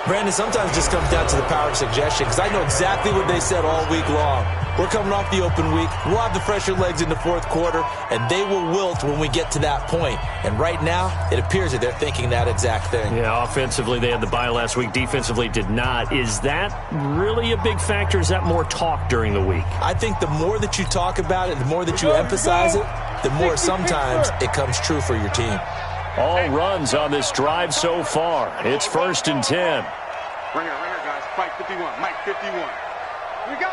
Brandon, sometimes it just comes down to the power of suggestion, because I know exactly what they said all week long. We're coming off the open week. We'll have the fresher legs in the 4th quarter, and they will wilt when we get to that point. And right now, it appears that they're thinking that exact thing. Yeah, offensively, they had the bye last week. Defensively, did not. Is that really a big factor? Is that more talk during the week? I think the more that you talk about it, the more that you emphasize it, the more sometimes it comes true for your team. All runs on this drive so far. It's 1st and 10. Right here, guys. Mike 51. Mike 51. Here we go.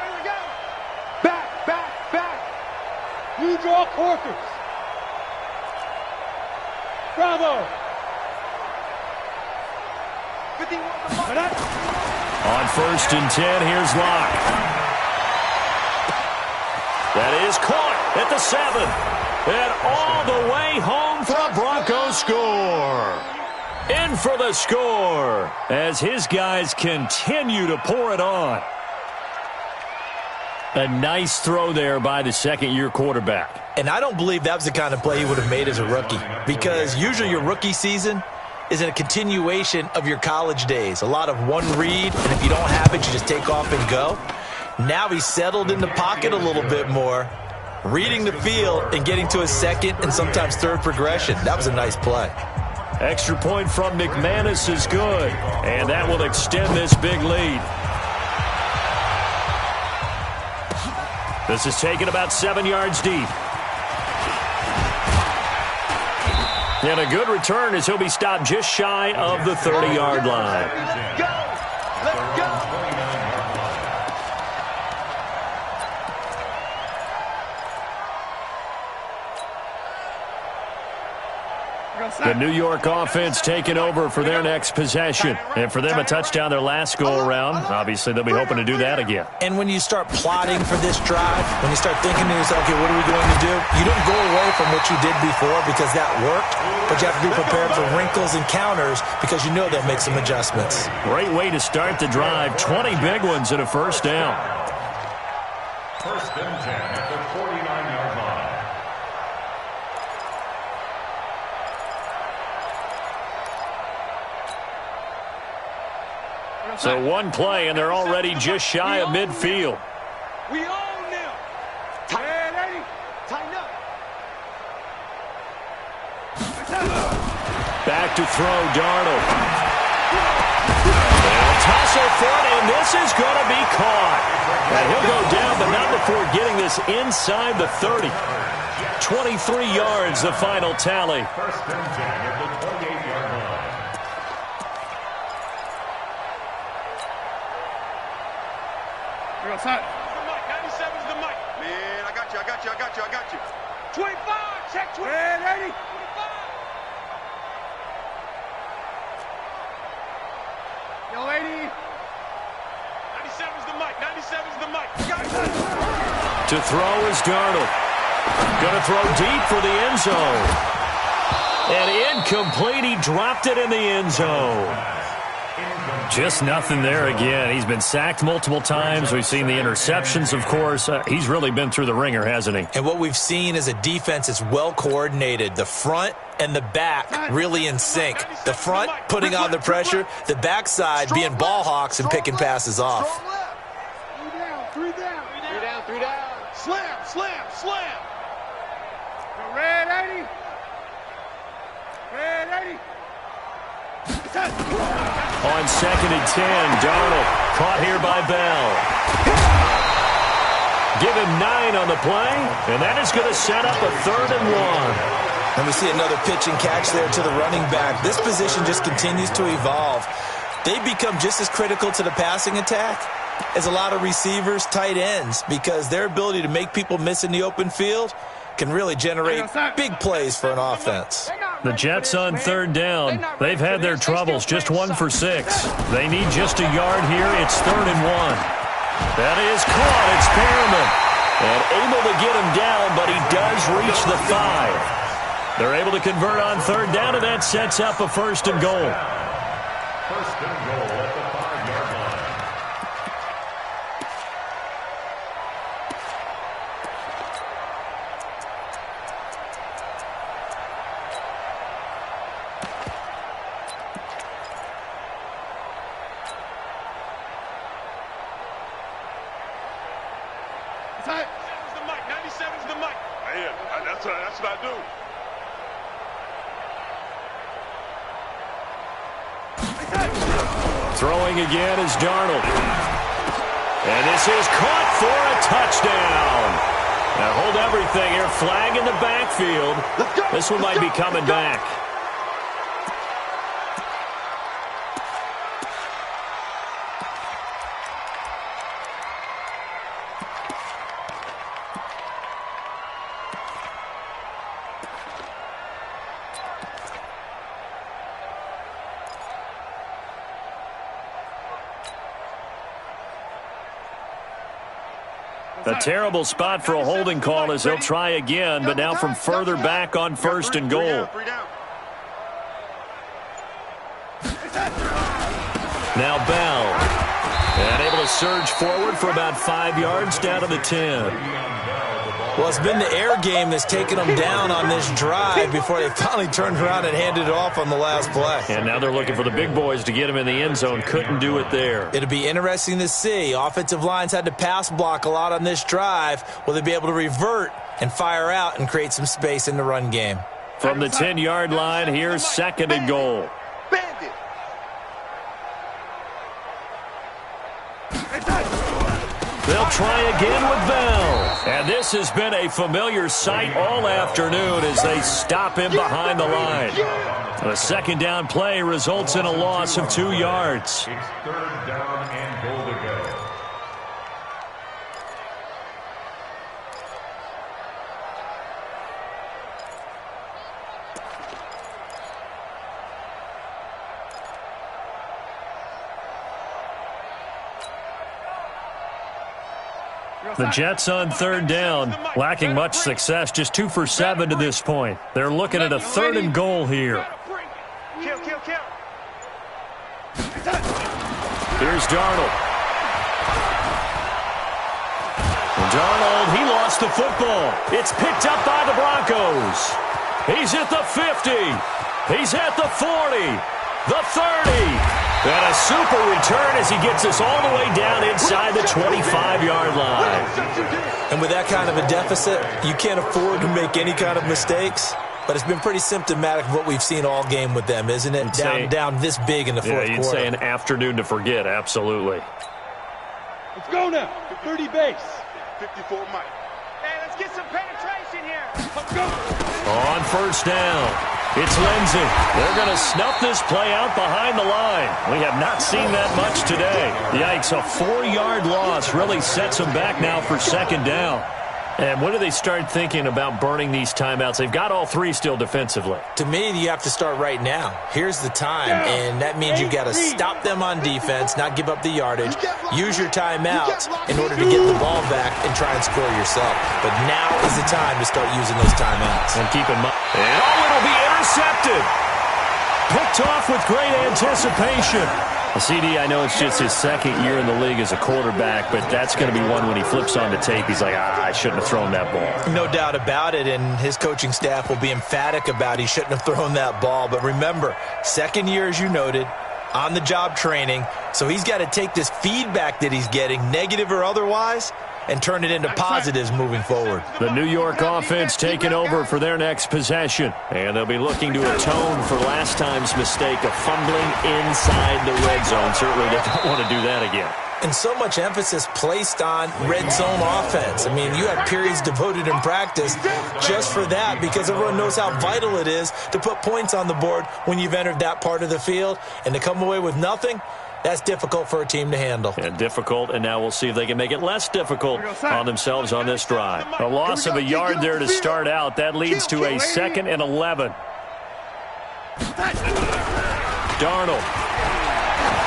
Back. You draw corkers. Bravo. 51. On 1st and 10, here's Locke. That is caught at the 7. And all the way home for a Broncos score. In for the score as his guys continue to pour it on. A nice throw there by the 2nd-year quarterback. And I don't believe that was the kind of play he would have made as a rookie, because usually your rookie season is a continuation of your college days. A lot of one read, and if you don't have it, you just take off and go. Now he's settled in the pocket a little bit more, reading the field and getting to a 2nd and sometimes 3rd progression. That was a nice play. Extra point from McManus is good, and that will extend this big lead. This is taken about 7 yards deep. And a good return as he'll be stopped just shy of the 30-yard line. Let's go. The New York offense taking over for their next possession. And for them, a touchdown their last go-around. Obviously, they'll be hoping to do that again. And when you start plotting for this drive, when you start thinking to yourself, okay, what are we going to do? You don't go away from what you did before because that worked, but you have to be prepared for wrinkles and counters because you know they'll make some adjustments. Great way to start the drive. 20 big ones and a first down. First and 10 at the 49-yard line. So one play, and they're already just shy of midfield. We own them. Tighten up. Tighten up. Back to throw, Darnold. They'll tussle for it, and this is going to be caught. And he'll go down, but not before getting this inside the 30. 23 yards, the final tally. First and 10 at the 28-yard line. Real side. 97's the mic. Man, I got you. 25, check 25. Ready? 25. Yo, lady. 97's the mic. 97's the mic. Got it. To throw is Darnold. Going to throw deep for the end zone. And incomplete. He dropped it in the end zone. Just nothing there again. He's been sacked multiple times. We've seen the interceptions, of course. He's really been through the ringer, hasn't he? And what we've seen is a defense that's well coordinated. The front and the back really in sync. The front putting on the pressure, the backside being ball hawks and picking passes off. Three down. Slam. Yo, red 80. Red 80. On second and 10, Darnold caught here by Bell. Give him 9 on the play, and that is going to set up a 3rd and 1. And we see another pitch and catch there to the running back. This position just continues to evolve. They become just as critical to the passing attack as a lot of receivers, tight ends, because their ability to make people miss in the open field can really generate big plays for an offense. The Jets on 3rd down. They've had their troubles, just 1 for 6. They need just a yard here. It's 3rd and 1. That is caught. It's Perriman. And able to get him down, but he does reach the 5. They're able to convert on 3rd down, and that sets up a 1st and goal. First and goal at the 5-yard line. Tight. 97's the mic. Man, that's what I do. Throwing again is Darnold. And this is caught for a touchdown. Now hold everything here. Flag in the backfield. This one might be coming back. A terrible spot for a holding call as they'll try again, but now from further back on 1st and goal. Now Bell. And able to surge forward for about 5 yards down to the 10. Well, it's been the air game that's taken them down on this drive before they finally turned around and handed it off on the last play. And now they're looking for the big boys to get him in the end zone. Couldn't do it there. It'll be interesting to see. Offensive lines had to pass block a lot on this drive. Will they be able to revert and fire out and create some space in the run game? From the 10-yard line, here's 2nd and goal. Bandit. They'll try again with Bell. And this has been a familiar sight all afternoon as they stop him behind the line. The 2nd down play results in a loss of 2 yards. It's 3rd down and goal to go. The Jets on third down, lacking much success, just 2 for 7 to this point. They're looking at a 3rd and goal here. Kill. Here's Darnold. Darnold, he lost the football. It's picked up by the Broncos. He's at the 50. He's at the 40. The 30. And a super return as he gets us all the way down inside the 25-yard line. And with that kind of a deficit, you can't afford to make any kind of mistakes. But it's been pretty symptomatic of what we've seen all game with them, isn't it? Down this big in the fourth quarter. Yeah, you'd say an afternoon to forget, absolutely. Let's go now. 30 base. 54 Mike. Hey, let's get some penetration here. Let's go. On first down, it's Lindsey. They're going to snuff this play out behind the line. We have not seen that much today. Yikes, a 4-yard loss really sets them back now for second down. And when do they start thinking about burning these timeouts? They've got all 3 still defensively. To me, you have to start right now. Here's the time, and that means you've got to stop them on defense, not give up the yardage, use your timeouts in order to get the ball back and try and score yourself. But now is the time to start using those timeouts. And keep in mind, it'll be intercepted. Picked off with great anticipation. CD, I know it's just his 2nd year in the league as a quarterback, but that's going to be one when he flips on the tape. He's like, I shouldn't have thrown that ball. No doubt about it, and his coaching staff will be emphatic about he shouldn't have thrown that ball. But remember, 2nd year, as you noted, on-the-job training, so he's got to take this feedback that he's getting, negative or otherwise, and turn it into positives moving forward. The New York offense taking over for their next possession. And they'll be looking to atone for last time's mistake of fumbling inside the red zone. Certainly they don't want to do that again. And so much emphasis placed on red zone offense. I mean, you have periods devoted in practice just for that because everyone knows how vital it is to put points on the board when you've entered that part of the field. And to come away with nothing, that's difficult for a team to handle. And difficult, and now we'll see if they can make it less difficult on themselves on this drive. A loss of a yard there to start out. That leads to a 2nd and 11. Darnold.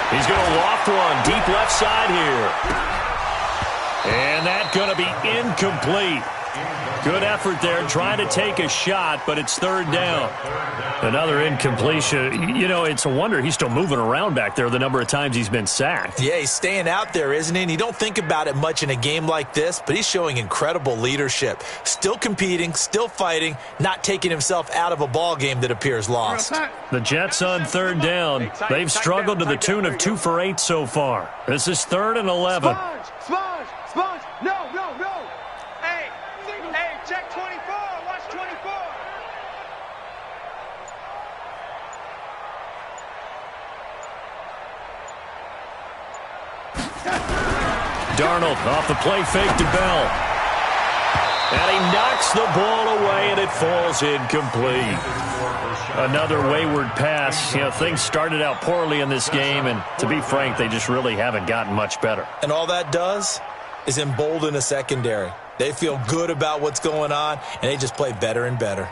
He's going to loft one deep left side here. And that's going to be incomplete. Good effort there, trying to take a shot, but it's 3rd down. Another incompletion. You know, it's a wonder he's still moving around back there the number of times he's been sacked. Yeah, he's staying out there, isn't he? And you don't think about it much in a game like this, but he's showing incredible leadership. Still competing, still fighting, not taking himself out of a ball game that appears lost. The Jets on 3rd down. They've struggled to the tune of 2 for 8 so far. This is 3rd and 11. Sponge. No. Hey, check 24. Watch 24. Darnold off the play fake to Bell. And he knocks the ball away, and it falls incomplete. Another wayward pass. You know, things started out poorly in this game, and to be frank, they just really haven't gotten much better. And all that does is embolden a secondary. They feel good about what's going on, and they just play better and better.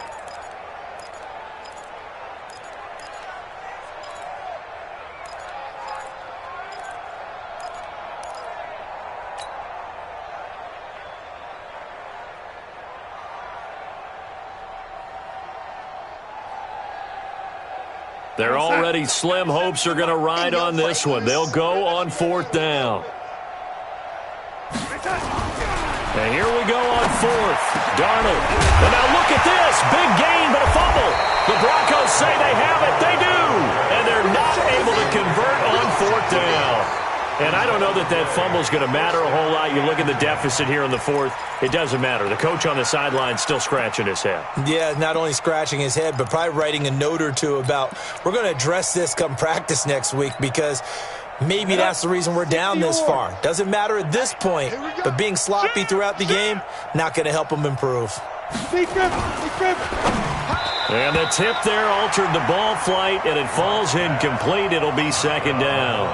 They're already slim hopes are going to ride on this one. They'll go on 4th down. And here we go on 4th. Darnold. And now look at this. Big gain, but a fumble. The Broncos say they have it. They do. And they're not able to convert on 4th down. And I don't know that that fumble is going to matter a whole lot. You look at the deficit here in the 4th. It doesn't matter. The coach on the sideline still scratching his head. Yeah, not only scratching his head, but probably writing a note or two about we're going to address this come practice next week because maybe that's the reason we're down this far. Doesn't matter at this point, but being sloppy throughout the game, not going to help them improve. And the tip there altered the ball flight, and it falls incomplete. It'll be 2nd down.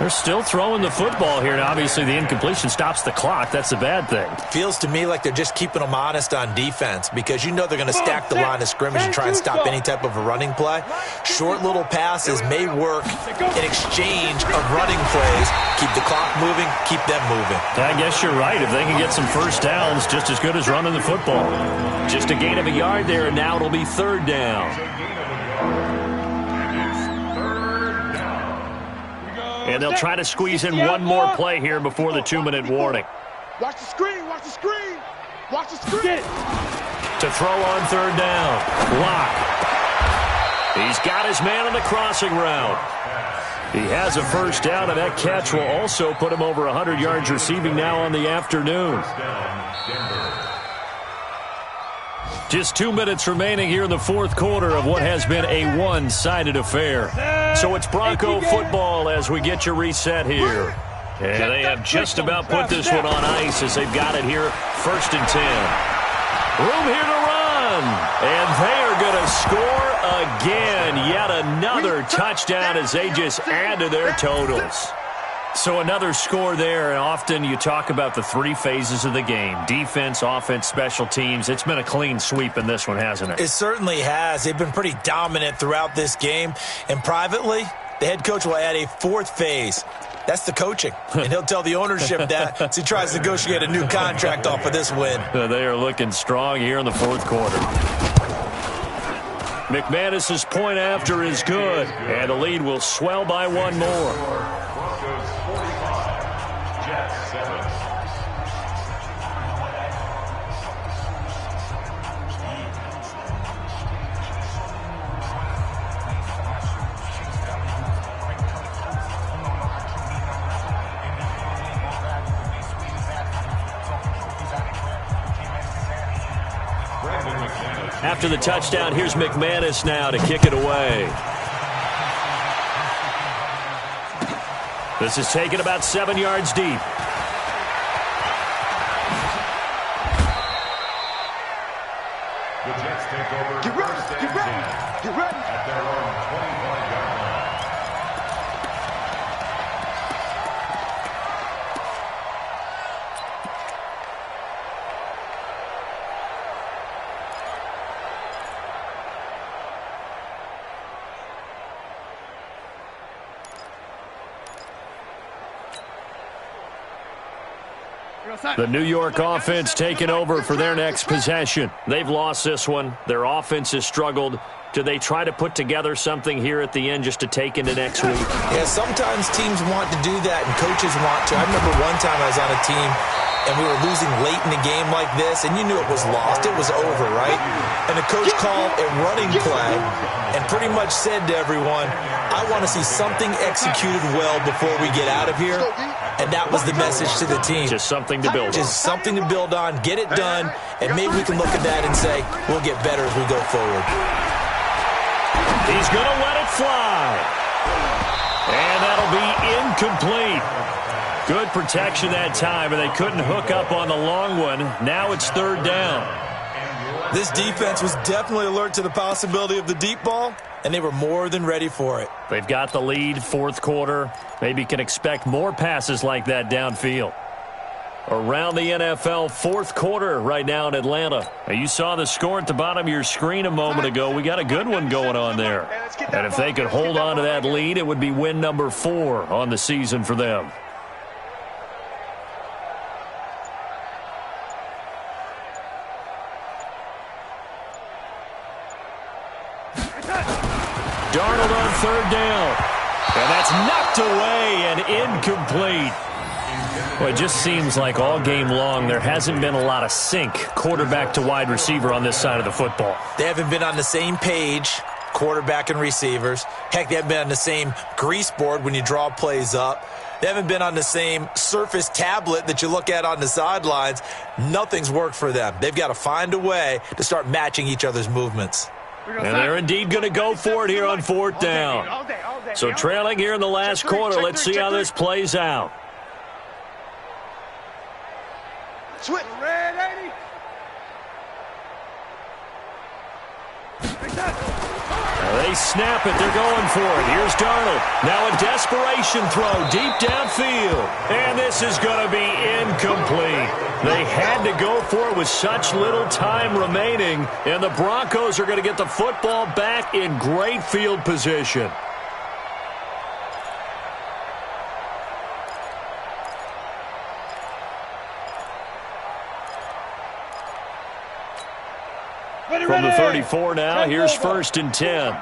They're still throwing the football here, and obviously the incompletion stops the clock. That's a bad thing. Feels to me like they're just keeping them honest on defense because you know they're going to stack the line of scrimmage and try and stop any type of a running play. Short little passes may work in exchange of running plays. Keep the clock moving, keep them moving. I guess you're right. If they can get some first downs, just as good as running the football. Just a gain of a yard there, and now it'll be third down. And they'll try to squeeze in one more play here before the 2-minute warning. Watch the screen, watch the screen, watch the screen. Get it. To throw on third down. Lock. He's got his man on the crossing route. He has a first down, and that catch will also put him over 100 yards receiving now on the afternoon. Just 2 minutes remaining here in the fourth quarter of what has been a one-sided affair. So it's Bronco football as we get your reset here. And they have just about put this one on ice as they've got it here, 1st and 10. Room here to run. And they are going to score again. Yet another touchdown as they just add to their totals. So another score there, and often you talk about the 3 phases of the game. Defense, offense, special teams. It's been a clean sweep in this one, hasn't it? It certainly has. They've been pretty dominant throughout this game. And privately, the head coach will add a 4th phase. That's the coaching. And he'll tell the ownership that as he tries to negotiate a new contract off of this win. They are looking strong here in the fourth quarter. McManus's point after is good, and the lead will swell by one more. After the touchdown, here's McManus now to kick it away. This is taken about 7 yards deep. The Jets take over. Get ready, get ready, get ready. At their own 25-yard line. The New York offense taking over for their next possession. They've lost this one. Their offense has struggled. Do they try to put together something here at the end just to take into next week? Yeah, sometimes teams want to do that and coaches want to. I remember one time I was on a team and we were losing late in a game like this, and you knew it was lost. It was over, right? And the coach called a running play and pretty much said to everyone, I want to see something executed well before we get out of here. And that was the message to the team. Just something to build on. Just something to build on, get it done, and maybe we can look at that and say, we'll get better as we go forward. He's going to let it fly. And that'll be incomplete. Good protection that time, and they couldn't hook up on the long one. Now it's third down. This defense was definitely alert to the possibility of the deep ball, and they were more than ready for it. They've got the lead, fourth quarter. Maybe can expect more passes like that downfield. Around the NFL, fourth quarter right now in Atlanta. Now, you saw the score at the bottom of your screen a moment ago. We got a good one going on there. And if they could hold on to that lead, it would be win number 4 on the season for them. Darnold on third down. And that's knocked away and incomplete. Well, it just seems like all game long there hasn't been a lot of sync quarterback to wide receiver on this side of the football. They haven't been on the same page, quarterback and receivers. Heck, they haven't been on the same grease board when you draw plays up. They haven't been on the same Surface tablet that you look at on the sidelines. Nothing's worked for them. They've got to find a way to start matching each other's movements. And they're indeed going to go for it here on fourth down. So trailing here in the last quarter. Let's see how this plays out. Switch. Red 80. They snap it. They're going for it. Here's Darnold. Now a desperation throw deep downfield. And this is going to be incomplete. They had to go for it with such little time remaining. And the Broncos are going to get the football back in great field position. From the 34 now, here's 1st and 10.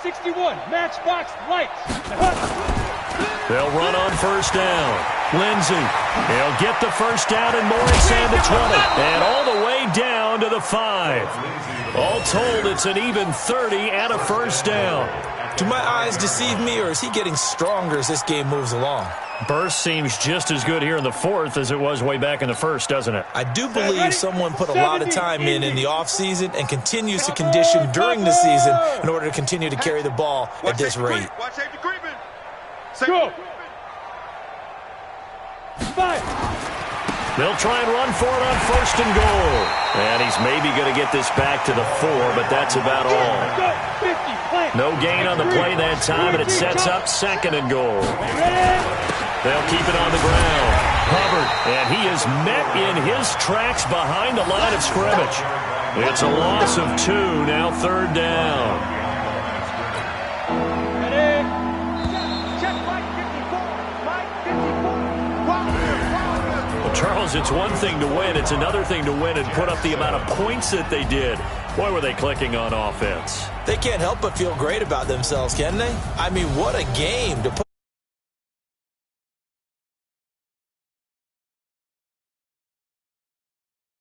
61, matchbox lights. They'll run on 1st down. Lindsey, he'll get the 1st down and more, and to 20. And all the way down to the 5. All told, it's an even 30 and a 1st down. Do my eyes deceive me, or is he getting stronger as this game moves along? Burst seems just as good here in the 4th as it was way back in the 1st, doesn't it? I do believe someone put a lot of time in the offseason and continues to condition during the season in order to continue to carry the ball at this rate. Watch safety creeping. Go. 5. They'll try and run for it on 1st and goal. And he's maybe going to get this back to the 4, but that's about all. No gain on the play that time, and it sets up 2nd and goal. They'll keep it on the ground. Hubbard, and he is met in his tracks behind the line of scrimmage. It's a loss of 2, now 3rd down. Charles, it's one thing to win. It's another thing to win and put up the amount of points that they did. Boy, were they clicking on offense. They can't help but feel great about themselves, can they? I mean, what a game to put.